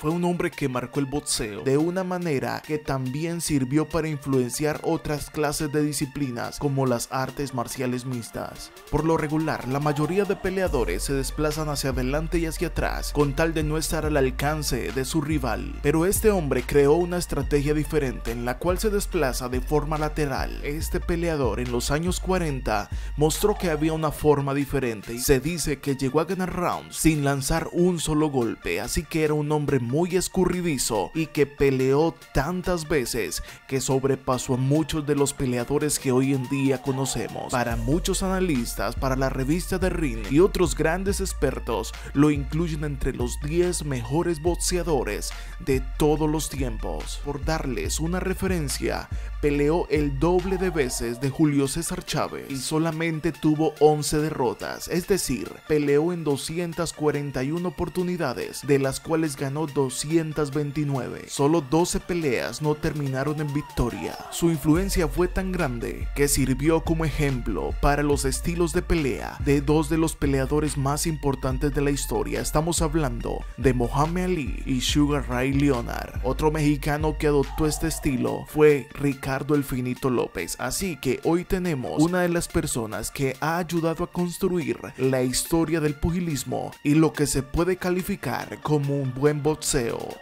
fue un hombre que marcó el boxeo de una manera que también sirvió para influenciar otras clases de disciplinas como las artes marciales mixtas. Por lo regular, la mayoría de peleadores se desplazan hacia adelante y hacia atrás con tal de no estar al alcance de su rival, pero este hombre creó una estrategia diferente en la cual se desplaza de forma lateral. Este peleador en los años 40 mostró que había una forma diferente y se dice que llegó a ganar rounds sin lanzar un solo golpe, así que era un hombre muy escurridizo y que peleó tantas veces que sobrepasó a muchos de los peleadores que hoy en día conocemos. Para muchos analistas, para la revista The Ring y otros grandes expertos, lo incluyen entre los 10 mejores boxeadores de todos los tiempos. Por darles una referencia, peleó el doble de veces de Julio César Chávez y solamente tuvo 11 derrotas, es decir, peleó en 241 oportunidades, de las cuales ganó 229. Solo 12 peleas no terminaron en victoria. Su influencia fue tan grande que sirvió como ejemplo para los estilos de pelea de dos de los peleadores más importantes de la historia. Estamos hablando de Muhammad Ali y Sugar Ray Leonard. Otro mexicano que adoptó este estilo fue Ricardo El Finito López, así que hoy tenemos una de las personas que ha ayudado a construir la historia del pugilismo y lo que se puede calificar como un buen boxeo.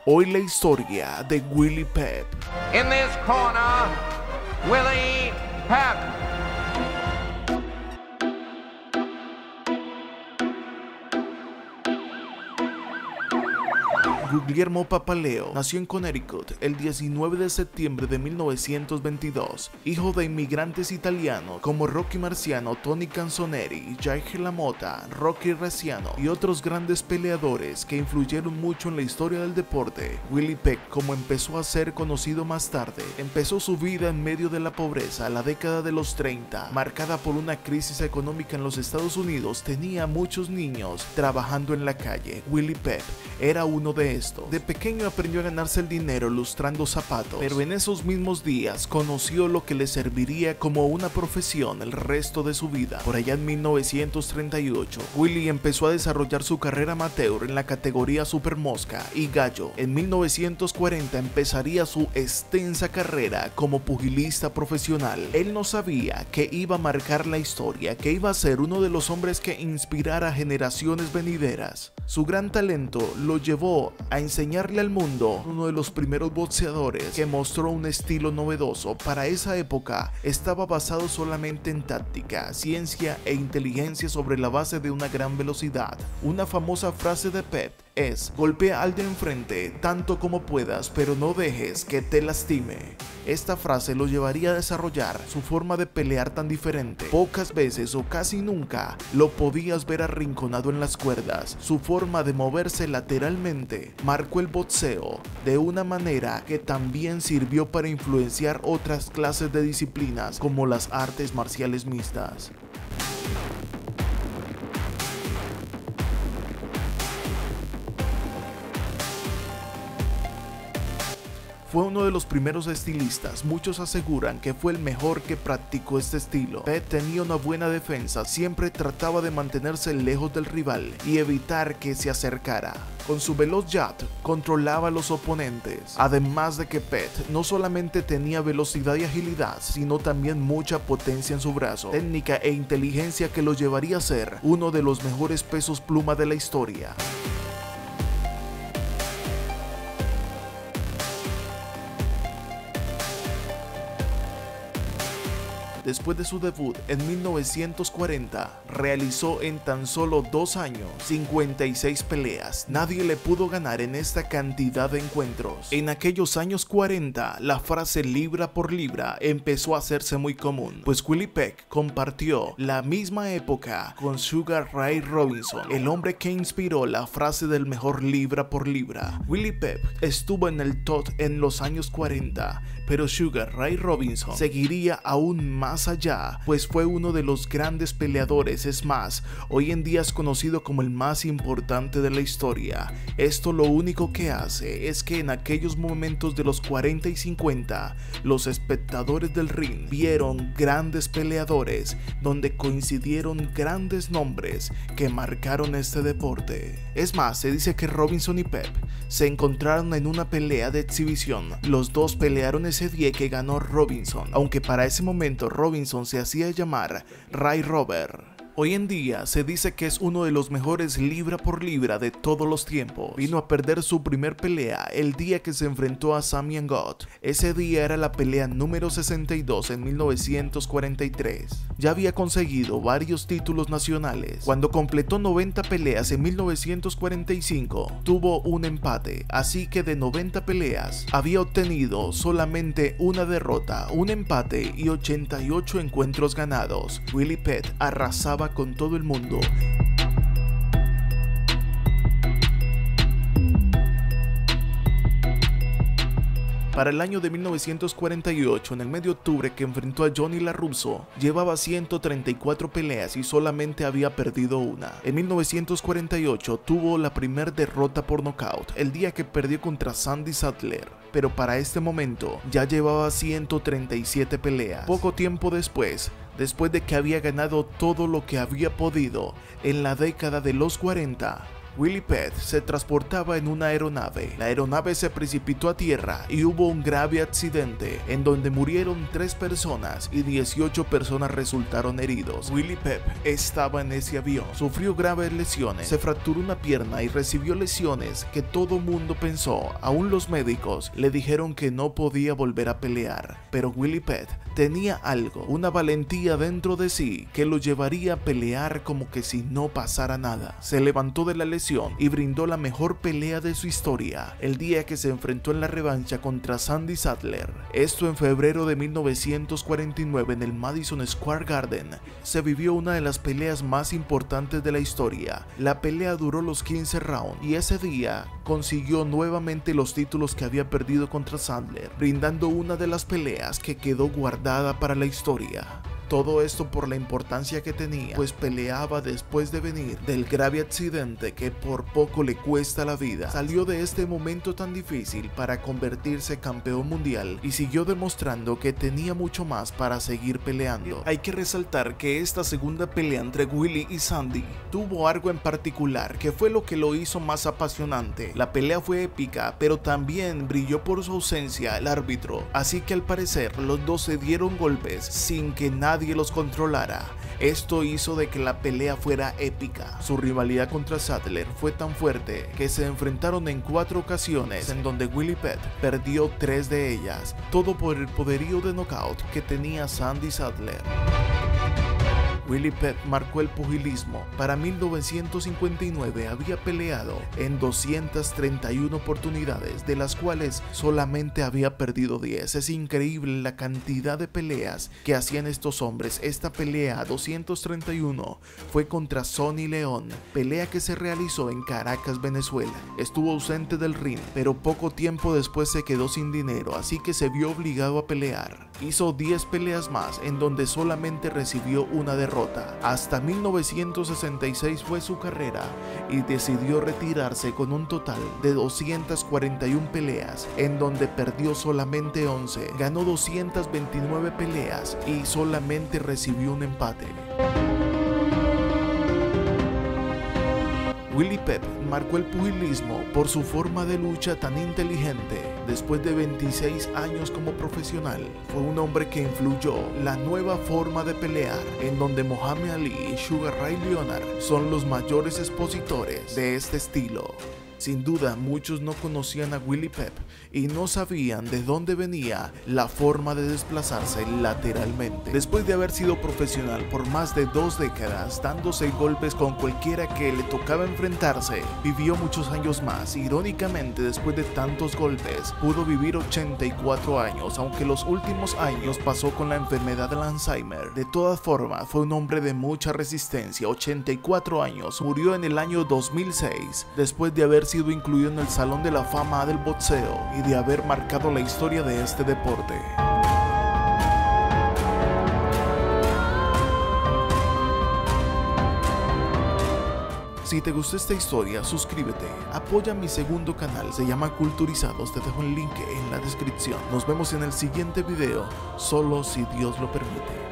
Hoy la historia de Willie Pep. In this corner, Willie Pep. Guglielmo Papaleo nació en Connecticut el 19 de septiembre de 1922, hijo de inmigrantes italianos como Rocky Marciano, Tony Canzoneri, Jair LaMotta, Rocky Graziano y otros grandes peleadores que influyeron mucho en la historia del deporte. Willie Pep, como empezó a ser conocido más tarde, empezó su vida en medio de la pobreza. La década de los 30, marcada por una crisis económica en los Estados Unidos, tenía muchos niños trabajando en la calle. Willie Pep era uno de estos. De pequeño aprendió a ganarse el dinero lustrando zapatos, pero en esos mismos días conoció lo que le serviría como una profesión el resto de su vida. Por allá en 1938, Willie empezó a desarrollar su carrera amateur en la categoría Super Mosca y Gallo. En 1940 empezaría su extensa carrera como pugilista profesional. Él no sabía que iba a marcar la historia, que iba a ser uno de los hombres que inspirara a generaciones venideras. Su gran talento lo llevó a enseñarle al mundo uno de los primeros boxeadores que mostró un estilo novedoso. Para esa época estaba basado solamente en táctica, ciencia e inteligencia sobre la base de una gran velocidad. Una famosa frase de Pep es: golpea al de enfrente tanto como puedas, pero no dejes que te lastime. Esta frase lo llevaría a desarrollar su forma de pelear tan diferente. Pocas veces o casi nunca lo podías ver arrinconado en las cuerdas. Su forma de moverse lateralmente marcó el boxeo de una manera que también sirvió para influenciar otras clases de disciplinas como las artes marciales mixtas. Fue uno de los primeros estilistas. Muchos aseguran que fue el mejor que practicó este estilo. Pep tenía una buena defensa, siempre trataba de mantenerse lejos del rival y evitar que se acercara. Con su veloz jab controlaba a los oponentes. Además de que Pep no solamente tenía velocidad y agilidad, sino también mucha potencia en su brazo, técnica e inteligencia que lo llevaría a ser uno de los mejores pesos pluma de la historia. Después de su debut en 1940, realizó en tan solo 2 años 56 peleas. Nadie le pudo ganar en esta cantidad de encuentros. En aquellos años 40, la frase libra por libra empezó a hacerse muy común, pues Willie Pep compartió la misma época con Sugar Ray Robinson, el hombre que inspiró la frase del mejor libra por libra. Willie Pep estuvo en el top en los años 40, pero Sugar Ray Robinson seguiría aún más más allá, pues fue uno de los grandes peleadores. Es más, hoy en día es conocido como el más importante de la historia. Esto lo único que hace es que en aquellos momentos de los 40 y 50, los espectadores del ring vieron grandes peleadores donde coincidieron grandes nombres que marcaron este deporte. Es más, se dice que Robinson y Pep se encontraron en una pelea de exhibición. Los dos pelearon ese día que ganó Robinson, aunque para ese momento Robinson se hacía llamar Ray Robert. Hoy en día se dice que es uno de los mejores libra por libra de todos los tiempos. Vino a perder su primer pelea el día que se enfrentó a Sami Gaunt. Ese día era la pelea número 62 en 1943. Ya había conseguido varios títulos nacionales. Cuando completó 90 peleas en 1945, tuvo un empate, así que de 90 peleas había obtenido solamente una derrota, un empate y 88 encuentros ganados. Willie Pett arrasaba con todo el mundo. Para el año de 1948, en el mes de octubre que enfrentó a Johnny LaRusso, llevaba 134 peleas y solamente había perdido una. En 1948 tuvo la primera derrota por nocaut, el día que perdió contra Sandy Saddler. Pero para este momento ya llevaba 137 peleas. Poco tiempo después de que había ganado todo lo que había podido en la década de los 40, Willie Pett se transportaba en una aeronave. La aeronave se precipitó a tierra y hubo un grave accidente en donde murieron 3 personas y 18 personas resultaron heridos. Willie Pett estaba en ese avión, sufrió graves lesiones, se fracturó una pierna y recibió lesiones que todo mundo pensó, aún los médicos le dijeron que no podía volver a pelear. Pero Willie Pett tenía algo, una valentía dentro de sí que lo llevaría a pelear como que si no pasara nada. Se levantó de la lesión y brindó la mejor pelea de su historia, el día que se enfrentó en la revancha contra Sandy Saddler. Esto en febrero de 1949 en el Madison Square Garden. Se vivió una de las peleas más importantes de la historia. La pelea duró los 15 rounds y ese día consiguió nuevamente los títulos que había perdido contra Saddler, brindando una de las peleas que quedó guardada para la historia. Todo esto por la importancia que tenía, pues peleaba después de venir del grave accidente que por poco le cuesta la vida. Salió de este momento tan difícil para convertirse campeón mundial y siguió demostrando que tenía mucho más para seguir peleando. Hay que resaltar que esta segunda pelea entre Willie y Sandy tuvo algo en particular que fue lo que lo hizo más apasionante. La pelea fue épica, pero también brilló por su ausencia el árbitro, así que al parecer los dos se dieron golpes sin que nadie los controlara. Esto hizo de que la pelea fuera épica. Su rivalidad contra Saddler fue tan fuerte que se enfrentaron en 4 ocasiones en donde Willie Pett perdió 3 de ellas, todo por el poderío de knockout que tenía Sandy Saddler. Willie Pett marcó el pugilismo. Para 1959 había peleado en 231 oportunidades, de las cuales solamente había perdido 10. Es increíble la cantidad de peleas que hacían estos hombres. Esta pelea 231 fue contra Sonny León, pelea que se realizó en Caracas, Venezuela. Estuvo ausente del ring, pero poco tiempo después se quedó sin dinero, así que se vio obligado a pelear. Hizo 10 peleas más en donde solamente recibió una derrota. Hasta 1966 fue su carrera y decidió retirarse con un total de 241 peleas en donde perdió solamente 11, ganó 229 peleas y solamente recibió un empate. Willie Pett marcó el pugilismo por su forma de lucha tan inteligente. Después de 26 años como profesional, fue un hombre que influyó la nueva forma de pelear, en donde Muhammad Ali y Sugar Ray Leonard son los mayores expositores de este estilo. Sin duda, muchos no conocían a Willie Pett y no sabían de dónde venía la forma de desplazarse lateralmente. Después de haber sido profesional por más de 2 décadas, dándose golpes con cualquiera que le tocaba enfrentarse, vivió muchos años más. Irónicamente, después de tantos golpes, pudo vivir 84 años, aunque los últimos años pasó con la enfermedad del Alzheimer. De todas formas, fue un hombre de mucha resistencia. 84 años, murió en el año 2006, después de haber sido incluido en el Salón de la Fama del boxeo y de haber marcado la historia de este deporte. Si te gustó esta historia, suscríbete, apoya mi segundo canal, se llama Culturizados, te dejo el link en la descripción. Nos vemos en el siguiente video, solo si Dios lo permite.